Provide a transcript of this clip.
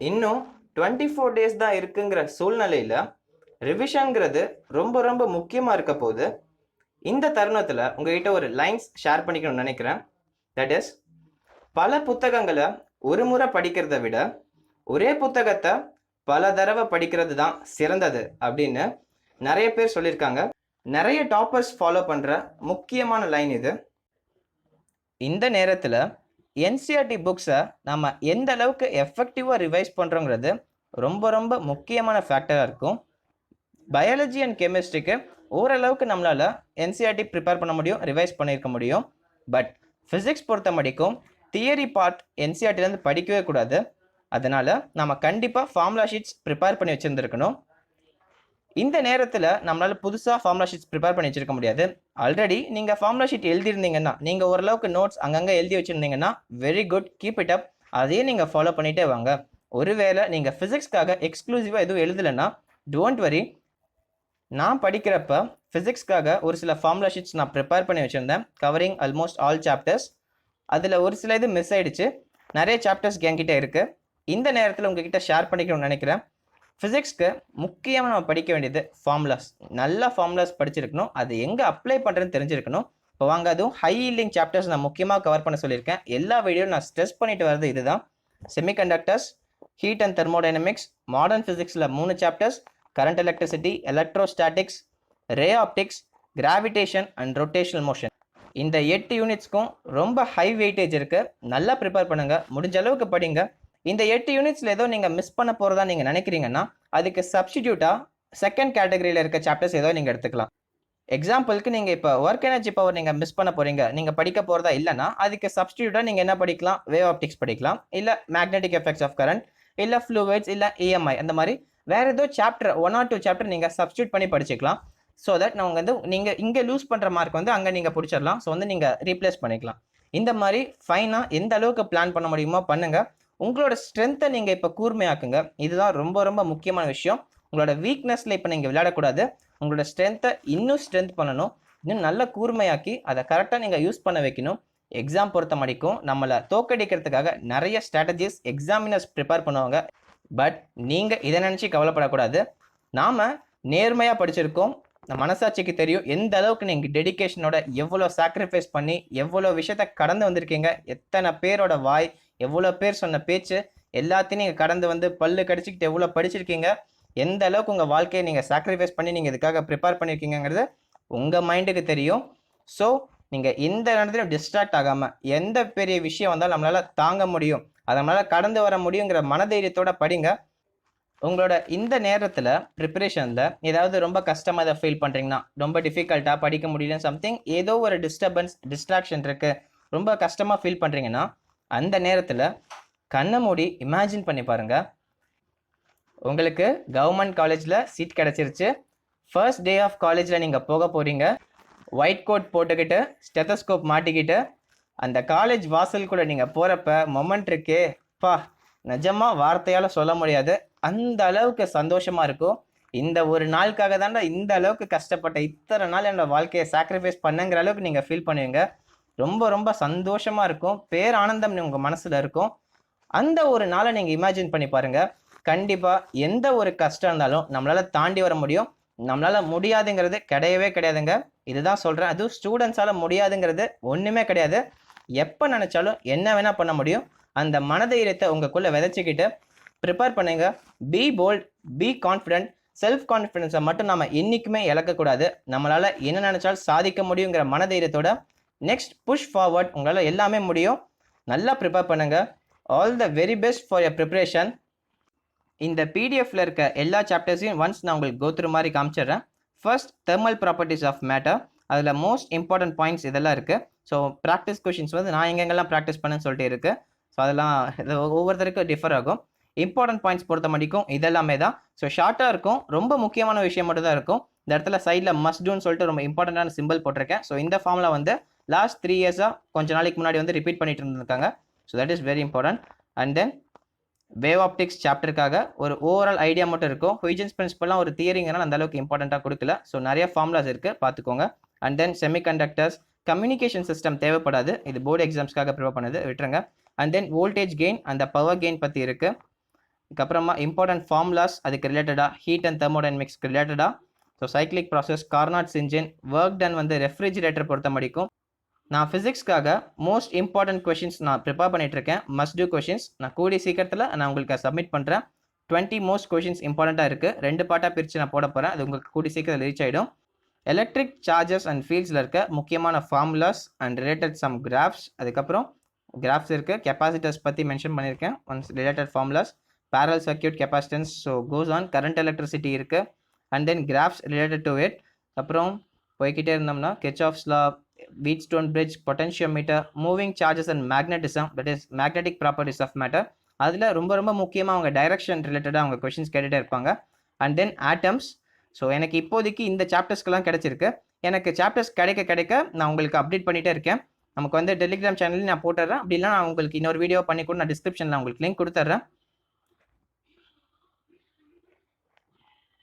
இன்னும் 24 டேஸ் தான் இருக்குங்கிற சூழ்நிலையில் ரிவிஷன்ங்கிறது ரொம்ப ரொம்ப முக்கியமாக இருக்க போது இந்த தருணத்தில் உங்ககிட்ட ஒரு லைன்ஸ் ஷேர் பண்ணிக்கணும்னு நினைக்கிறேன். தட் இஸ், பல புத்தகங்களை ஒரு முறை படிக்கிறத விட ஒரே புத்தகத்தை பல தடவை படிக்கிறது தான் சிறந்தது அப்படின்னு நிறைய பேர் சொல்லியிருக்காங்க. நிறைய டாப்பர்ஸ் ஃபாலோ பண்ணுற முக்கியமான லைன் இது. இந்த நேரத்தில் என்சிஆர்டி புக்ஸை நம்ம எந்த அளவுக்கு எஃபெக்டிவாக ரிவைஸ் பண்ணுறோங்கிறது ரொம்ப ரொம்ப முக்கியமான ஃபேக்டராக இருக்கும். பயாலஜி அண்ட் கெமிஸ்ட்ரிக்கு ஓரளவுக்கு நம்மளால் என்சிஆர்டி ப்ரிப்பேர் பண்ண முடியும், ரிவைஸ் பண்ணியிருக்க முடியும். பட் ஃபிசிக்ஸ் பொறுத்த முடிக்கும் தியரி பார்ட் என்சிஆர்டிலேருந்து படிக்கவே கூடாது. அதனால் நம்ம கண்டிப்பாக ஃபார்முலா ஷீட்ஸ் ப்ரிப்பேர் பண்ணி வச்சுருந்துருக்கணும். இந்த நேரத்தில் நம்மளால் புதுசாக ஃபார்முலா ஷீட்ஸ் ப்ரிப்பேர் பண்ணி வச்சிருக்க முடியாது. ஆல்ரெடி நீங்கள் ஃபார்முலா ஷீட் எழுதியிருந்தீங்கன்னா, நீங்கள் ஓரளவுக்கு நோட்ஸ் அங்கங்கே எழுதி வச்சுருந்தீங்கன்னா very good, keep it up. அதையே நீங்கள் ஃபாலோ பண்ணிகிட்டே வாங்க. ஒருவேளை நீங்கள் ஃபிசிக்ஸ்க்காக எக்ஸ்க்ளூசிவாக எதுவும் எழுதலைன்னா டோன்ட் வரி. நான் படிக்கிறப்ப ஃபிசிக்ஸ்க்காக ஒரு சில ஃபார்முலா ஷீட்ஸ் நான் ப்ரிப்பேர் பண்ணி வச்சுருந்தேன், கவரிங் ஆல்மோஸ்ட் ஆல் சாப்டர்ஸ். அதில் ஒரு சில இது மிஸ் ஆகிடுச்சு, நிறைய சாப்டர்ஸ் என்கிட்ட இருக்குது. இந்த நேரத்தில் உங்ககிட்ட ஷேர் பண்ணிக்கணும்னு நினைக்கிறேன். ஃபிசிக்ஸ்க்கு முக்கியமாக நம்ம படிக்க வேண்டியது ஃபார்முலாஸ். நல்ல ஃபார்முலாஸ் படிச்சிருக்கணும், அது எங்கே அப்ளை பண்ணுறதுன்னு தெரிஞ்சிருக்கணும். இப்போ வாங்க, அதுவும் ஹை ஈல்டிங் சாப்டர்ஸ் நான் முக்கியமாக கவர் பண்ண சொல்லியிருக்கேன். எல்லா வீடியோ நான் ஸ்ட்ரெஸ் பண்ணிட்டு வரது இதுதான். Semiconductors, heat and thermodynamics, modern ஃபிசிக்ஸில் 3 chapters, current electricity, electrostatics, ray optics, gravitation and rotational motion. இந்த 8 யூனிட்ஸ்க்கும் ரொம்ப ஹை வெயிட்டேஜ் இருக்குது. நல்லா ப்ரிப்பேர் பண்ணுங்கள், முடிஞ்ச அளவுக்கு படிங்க. இந்த 8 யூனிட்ஸில் ஏதோ நீங்கள் மிஸ் பண்ண போகிறதா நீங்கள் நினைக்கிறீங்கன்னா அதுக்கு சப்ஸ்டிடியூட்டாக செகண்ட் கேட்டகரியில் இருக்க சாப்டர்ஸ் ஏதோ நீங்கள் எடுத்துக்கலாம். எக்ஸாம்பிளுக்கு நீங்கள் இப்போ ஒர்க் எனர்ஜி பவர் நீங்கள் மிஸ் பண்ண போகிறீங்க, நீங்கள் படிக்க போகிறதா இல்லைன்னா அதுக்கு சப்ஸ்டிடியூட்டாக நீங்கள் என்ன படிக்கலாம், வேவ் ஆப்டிக்ஸ் படிக்கலாம், இல்லை மேக்னெட்டிக் எஃபெக்ட்ஸ் ஆஃப் கரண்ட், இல்லை ஃப்ளூயிட்ஸ், இல்லை இஎம்ஐ. அந்த மாதிரி வேறு ஏதோ சாப்டர் 1 or 2 சாப்டர் நீங்கள் சப்ஸ்டியூட் பண்ணி படிச்சுக்கலாம். ஸோ தட் நான் நீங்கள் இங்கே லூஸ் பண்ணுற மார்க் அங்கே நீங்கள் பிடிச்சிடலாம். ஸோ நீங்கள் ரீப்ளேஸ் பண்ணிக்கலாம். இந்த மாதிரி ஃபைனாக எந்த அளவுக்கு பிளான் பண்ண முடியுமோ பண்ணுங்கள். உங்களோட ஸ்ட்ரென்த்தை நீங்கள் இப்போ கூர்மையாக்குங்க. இதுதான் ரொம்ப ரொம்ப முக்கியமான விஷயம். உங்களோட வீக்னஸில் இப்போ நீங்கள் விளையாடக்கூடாது. உங்களோட ஸ்ட்ரென்த்தை இன்னும் ஸ்ட்ரென்த் பண்ணணும், இன்னும் நல்ல கூர்மையாக்கி அதை கரெக்டாக நீங்கள் யூஸ் பண்ண வைக்கணும். எக்ஸாம் பொறுத்த மணிக்கும் நம்மளை தோக்கடிக்கிறதுக்காக நிறைய ஸ்ட்ராட்டஜிஸ் எக்ஸாமினர்ஸ் ப்ரிப்பேர் பண்ணுவாங்க. பட் நீங்கள் இதை நினச்சி கவலைப்படக்கூடாது. நாம் நேர்மையாக படிச்சிருக்கோம். மனசாட்சிக்கு தெரியும் எந்த அளவுக்கு நீங்கள் டெடிக்கேஷனோட எவ்வளோ சாக்ரிஃபைஸ் பண்ணி எவ்வளோ விஷயத்த கடந்து வந்திருக்கீங்க. எத்தனை பேரோட வாய், எவ்வளோ பேர் சொன்ன பேச்சு எல்லாத்தையும் நீங்கள் கடந்து வந்து பல்லு கடிச்சிக்கிட்டு எவ்வளோ படிச்சிருக்கீங்க. எந்த அளவுக்கு உங்கள் வாழ்க்கையை நீங்கள் சாக்ரிஃபைஸ் பண்ணி நீங்கள் இதுக்காக ப்ரிப்பேர் பண்ணியிருக்கீங்கிறது உங்கள் மைண்டுக்கு தெரியும். ஸோ நீங்கள் இந்த நேரத்தில் டிஸ்ட்ராக்ட் ஆகாமல் எந்த பெரிய விஷயம் வந்தாலும் நம்மளால் தாங்க முடியும், அதை நம்மளால் கடந்து வர முடியுங்கிற மனதைரியத்தோட படிங்க. உங்களோட இந்த நேரத்தில் ப்ரிப்பரேஷனில் ஏதாவது ரொம்ப கஷ்டமாக இதை ஃபீல் பண்ணுறீங்கன்னா, ரொம்ப டிஃபிகல்ட்டாக படிக்க முடியல, சம்திங் ஏதோ ஒரு டிஸ்ட்ராக்ஷன் இருக்குது, ரொம்ப கஷ்டமாக ஃபீல் பண்ணுறீங்கன்னா அந்த நேரத்தில் கண்ணை மூடி இமேஜின் பண்ணி பாருங்கள். உங்களுக்கு கவர்மெண்ட் காலேஜில் சீட் கிடச்சிருச்சு. ஃபர்ஸ்ட் டே ஆஃப் காலேஜில் நீங்கள் போக போகிறீங்க. ஒயிட் கோட் போட்டுக்கிட்டு ஸ்டெத்தஸ்கோப் மாட்டிக்கிட்டு அந்த காலேஜ் வாசல் கூட நீங்கள் போகிறப்ப மொமெண்ட் இருக்கே பா, நிஜமாக வார்த்தையால் சொல்ல முடியாது. அந்த அளவுக்கு சந்தோஷமாக இருக்கும். இந்த ஒரு நாளுக்காக தாண்டா இந்த அளவுக்கு கஷ்டப்பட்ட, இத்தனை நாள் என்னோட வாழ்க்கையை சாக்ரிஃபைஸ் பண்ணுங்கிற அளவுக்கு நீங்கள் ஃபீல் பண்ணுவீங்க. ரொம்ப ரொம்ப சந்தோஷமாக இருக்கும், பேரானந்தம் உங்கள் மனசில் இருக்கும். அந்த ஒரு நாளை நீங்கள் இமேஜின் பண்ணி பாருங்கள். கண்டிப்பாக எந்த ஒரு கஷ்டம் இருந்தாலும் நம்மளால் தாண்டி வர முடியும். நம்மளால் முடியாதுங்கிறது கிடையவே கிடையாதுங்க. இதுதான் சொல்கிறேன். அதுவும் ஸ்டூடெண்ட்ஸால் முடியாதுங்கிறது ஒன்றுமே கிடையாது. எப்போ நினச்சாலும் என்ன வேணால் பண்ண முடியும். அந்த மனதைரியத்தை உங்களுக்குள்ளே விதைச்சிக்கிட்டு ப்ரிப்பேர் பண்ணுங்க. Be bold, be confident. Self கான்ஃபிடென்ஸை மட்டும் நம்ம என்றைக்குமே இழக்கக்கூடாது. நம்மளால் என்ன நினச்சாலும் சாதிக்க முடியுங்கிற மனதைரியத்தோட நெக்ஸ்ட் புஷ் ஃபார்வர்ட். உங்களால் எல்லாமே முடியும். நல்லா ப்ரிப்பேர் பண்ணுங்கள். All the very best for your preparation. இந்த பிடிஎஃப்ல இருக்க எல்லா சாப்டர்ஸையும் ஒன்ஸ் நான் உங்களுக்கு கோத்ரூ மாதிரி காமிச்சிடுறேன். First, thermal properties of matter. அதில் மோஸ்ட் இம்பார்ட்டன்ட் பாயிண்ட்ஸ் இதெல்லாம் இருக்குது. ஸோ ப்ராக்டிஸ் கொஷின்ஸ் நான் எங்கெங்கெல்லாம் ப்ராக்டிஸ் பண்ணேன்னு சொல்லிட்டு இருக்குது. ஸோ அதெல்லாம் ஒவ்வொருத்தருக்கும் டிஃபர் ஆகும். இம்பார்ட்டன்ட் பாயிண்ட்ஸ் பொறுத்த மட்டிக்கும் இதெல்லாமே தான். ஸோ ஷார்ட்டாக இருக்கும், ரொம்ப முக்கியமான விஷயம் மட்டும் தான் இருக்கும். இந்த இடத்துல சைடில் மஸ்ட் டூன்னு சொல்லிட்டு ரொம்ப இம்பார்ட்டண்டான சிம்பிள் போட்டிருக்கேன். ஸோ இந்த ஃபார்மில் லாஸ்ட் 3 இயர்ஸாக கொஞ்ச நாளைக்கு முன்னாடி ரிப்பீட் பண்ணிட்டு இருந்திருக்காங்க. So that is very important. And then wave optics சாப்டருக்காக ஒரு ஓவரால் ஐடியா மட்டும் இருக்கும். ஹுய்ஜன்ஸ் பிரின்சிபல்லாம் ஒரு தியரிங்கனால அந்த அளவுக்கு இம்பார்ட்டண்ட்டாக கொடுக்கல. ஸோ நிறைய ஃபார்முலாஸ் இருக்குது, பார்த்துக்கோங்க. And then semiconductors, communication system தேவைப்படாது, இது போர்டு எக்ஸாம்ஸ்க்காக ப்ரிப்பேர் பண்ணது, விட்டுருங்க. அண்ட் தென் வோல்டேஜ் கெயின், அந்த பவர் கெயின் பற்றி இருக்குது. அதுக்கப்புறமா இம்பார்ட்டன்ட் ஃபார்முலாஸ் அதுக்கு ரிலேட்டடாக, ஹீட் அண்ட் தெர்மோடைனமிக்ஸ்க்கு ரிலேட்டடாக. So cyclic process, Carnot's engine, work done வந்து ரெஃப்ரிஜிரேட்டர் பொறுத்த முடிக்கும். நான் ஃபிசிக்ஸ்க்காக மோஸ்ட் இம்பார்ட்டன்ட் கொஷின்ஸ் நான் ப்ரிப்பேர் பண்ணிட்டு இருக்கேன். மஸ்ட் டூ கொஷின்ஸ் நான் கூடிய சீக்கிரத்தில் நான் உங்களுக்கு சப்மிட் பண்ணுறேன். 20 மோஸ்ட் கொஷின்ஸ் இம்பார்ட்டண்ட்டாக இருக்குது. 2 பார்ட்டாக பிரித்து நான் போட போகிறேன். அது உங்களுக்கு கூடிய சீக்கிரம் ரீச் ஆகிடும். எலக்ட்ரிக் சார்ஜஸ் அண்ட் ஃபீல்ட்ஸில் இருக்க முக்கியமான formulas and related some graphs, அதுக்கப்புறம் கிராஃப்ஸ் இருக்குது. கெப்பாசிட்டர்ஸ் பற்றி மென்ஷன் பண்ணியிருக்கேன். Once related formulas, parallel circuit, capacitance, so goes on. Current electricity இருக்குது and then graphs related to it. அப்புறம் போய்கிட்டே இருந்தோம்னா Kirchhoff's law, Wheatstone bridge, potentiometer, moving charges and magnetism, that is magnetic properties of matter. அதில் ரொம்ப ரொம்ப முக்கியமாக அவங்க direction ரிலேட்டடாக அவங்க கொஷின்ஸ் கேட்டுகிட்டே இருப்பாங்க. And then atoms. ஸோ எனக்கு இப்போதைக்கு இந்த சாப்டர்ஸ்க்கெல்லாம் கிடச்சிருக்கு. எனக்கு சாப்டர்ஸ் கிடைக்க நான் உங்களுக்கு அப்டேட் பண்ணிகிட்டே இருக்கேன். நமக்கு வந்து டெலிகிராம் சேனல்லையும் நான் போட்டுறேன். அப்படி இல்லை நான் உங்களுக்கு இன்னொரு வீடியோ பண்ணி கூட நான் டிஸ்கிரிப்ஷனில் உங்களுக்கு லிங்க் கொடுத்துட்றேன்.